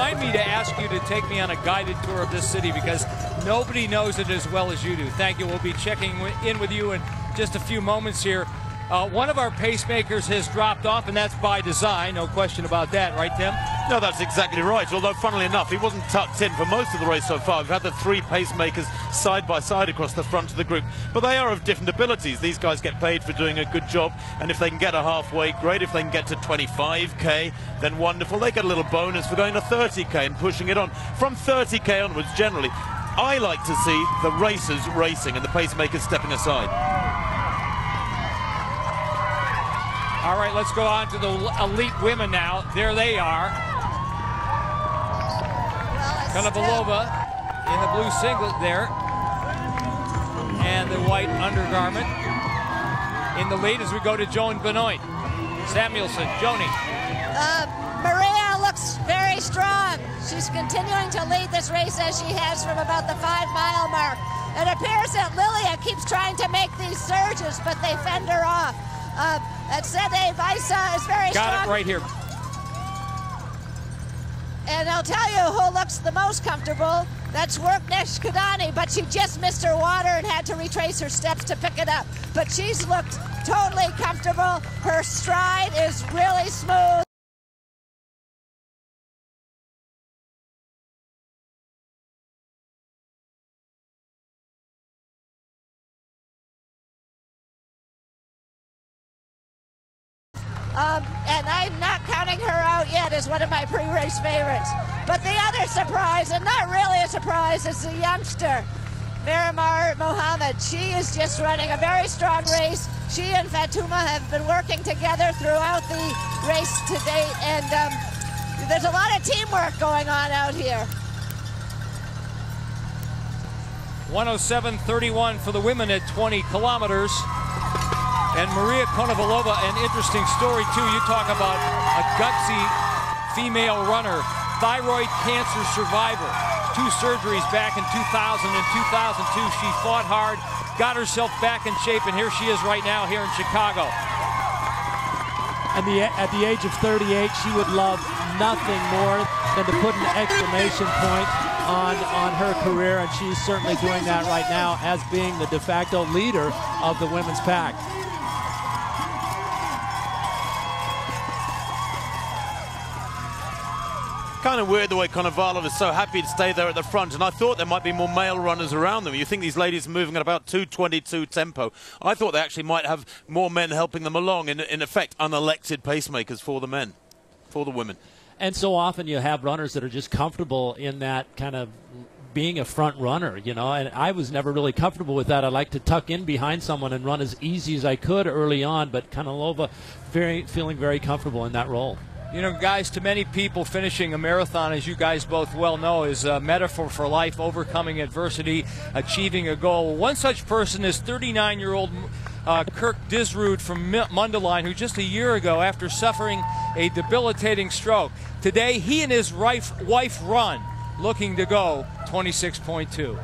remind me to ask you to take me on a guided tour of this city because nobody knows it as well as you do. Thank you. We'll be checking in with you in just a few moments here. One of our pacemakers has dropped off, and that's by design. No question about that, right, Tim? No, that's exactly right. Although, funnily enough, he wasn't tucked in for most of the race so far. We've had the three pacemakers side by side across the front of the group. But they are of different abilities. These guys get paid for doing a good job. And if they can get a halfway, great. If they can get to 25k, then wonderful. They get a little bonus for going to 30k and pushing it on. From 30k onwards, generally, I like to see the racers racing and the pacemakers stepping aside. All right, let's go on to the elite women now. There they are. Konovalova in the blue singlet there. And the white undergarment. In the lead as we go to Joan Benoit. Samuelson, Joni. Maria looks very strong. She's continuing to lead this race as she has from about the 5-mile mark. It appears that Lilia keeps trying to make these surges, but they fend her off. Sede Vaisa is very strong. Got it right here. And I'll tell you who looks the most comfortable. That's Worknesh Kadani, but she just missed her water and had to retrace her steps to pick it up. But she's looked totally comfortable. Her stride is really smooth. And I'm not counting her out yet as one of my pre-race favorites. But the other surprise, and not really a surprise, is the youngster, Miramar Mohammed. She is just running a very strong race. She and Fatuma have been working together throughout the race to date, and there's a lot of teamwork going on out here. 107.31 for the women at 20 kilometers. And Maria Konovalova, an interesting story, too. You talk about a gutsy female runner, thyroid cancer survivor, 2 surgeries back in 2000 and 2002. She fought hard, got herself back in shape, and here she is right now here in Chicago. And at the age of 38, she would love nothing more than to put an exclamation point on her career, and she's certainly doing that right now as being the de facto leader of the women's pack. Kind of weird the way Konovalov is so happy to stay there at the front, and I thought there might be more male runners around them. You think these ladies are moving at about 2:22 tempo. I thought they actually might have more men helping them along, in effect unelected pacemakers for the men, for the women. And so often you have runners that are just comfortable in that kind of being a front runner, you know, and I was never really comfortable with that. I like to tuck in behind someone and run as easy as I could early on, but Konovalova feeling very comfortable in that role. You know, guys, to many people, finishing a marathon, as you guys both well know, is a metaphor for life, overcoming adversity, achieving a goal. One such person is 39-year-old Kirk Disrud from Mundelein, who just a year ago, after suffering a debilitating stroke, today he and his wife run, looking to go 26.2.